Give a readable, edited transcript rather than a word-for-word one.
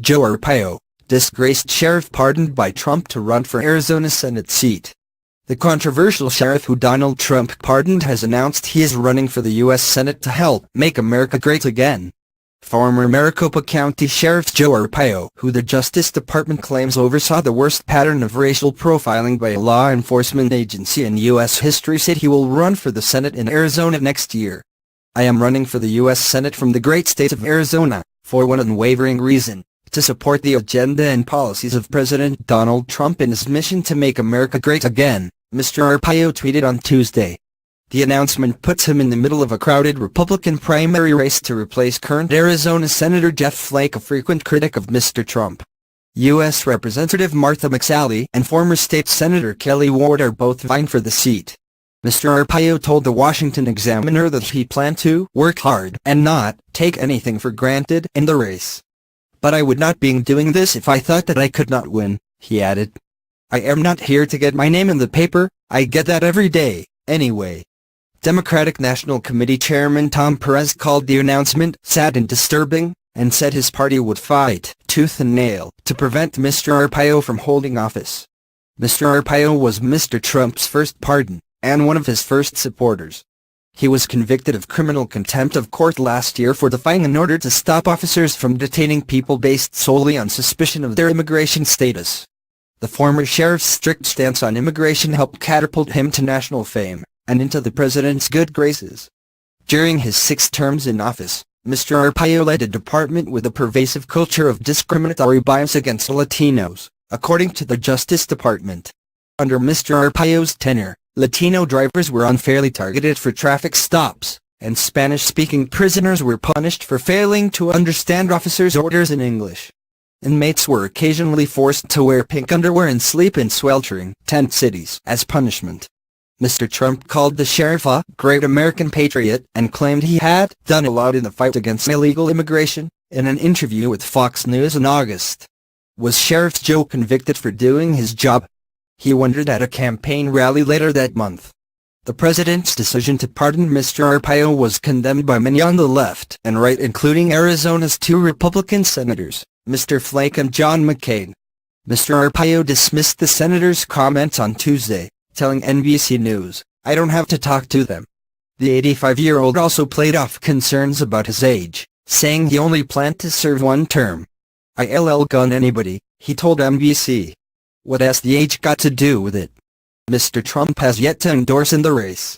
Joe Arpaio, disgraced sheriff pardoned by Trump to run for Arizona Senate seat. The controversial sheriff who Donald Trump pardoned has announced he is running for the U.S. Senate to help make America great again. Former Maricopa County Sheriff Joe Arpaio, who the Justice Department claims oversaw the worst pattern of racial profiling by a law enforcement agency in U.S. history, said he will run for the Senate in Arizona next year. "I am running for the U.S. Senate from the great state of Arizona, for one unwavering reason: to support the agenda and policies of President Donald Trump in his mission to make America great again," Mr. Arpaio tweeted on Tuesday. The announcement puts him in the middle of a crowded Republican primary race to replace current Arizona Senator Jeff Flake, a frequent critic of Mr. Trump. U.S. Representative Martha McSally and former state Senator Kelli Ward are both vying for the seat. Mr. Arpaio told the Washington Examiner that he planned to work hard and not take anything for granted in the race. "But I would not be doing this if I thought that I could not win," he added. "I am not here to get my name in the paper. I get that every day, anyway." Democratic National Committee Chairman Tom Perez called the announcement sad and disturbing, and said his party would fight tooth and nail to prevent Mr. Arpaio from holding office. Mr. Arpaio was Mr. Trump's first pardon, and one of his first supporters. He was convicted of criminal contempt of court last year for defying an order to stop officers from detaining people based solely on suspicion of their immigration status. The former sheriff's strict stance on immigration helped catapult him to national fame and into the president's good graces. During his 6 terms in office, Mr. Arpaio led a department with a pervasive culture of discriminatory bias against Latinos, according to the Justice Department. Under Mr. Arpaio's tenure, Latino drivers were unfairly targeted for traffic stops, and Spanish-speaking prisoners were punished for failing to understand officers' orders in English. Inmates were occasionally forced to wear pink underwear and sleep in sweltering tent cities as punishment. Mr. Trump called the sheriff a great American patriot and claimed he had done a lot in the fight against illegal immigration. In an interview with Fox News in August, was Sheriff Joe convicted for doing his job? He wondered at a campaign rally later that month. The president's decision to pardon Mr. Arpaio was condemned by many on the left and right, including Arizona's 2 Republican senators, Mr. Flake and John McCain. Mr. Arpaio dismissed the senator's comments on Tuesday, telling NBC News, "I don't have to talk to them." The 85-year-old also played off concerns about his age, saying he only planned to serve 1 term. "I'll gun anybody," he told NBC. "What has the age got to do with it?" Mr. Trump has yet to endorse in the race.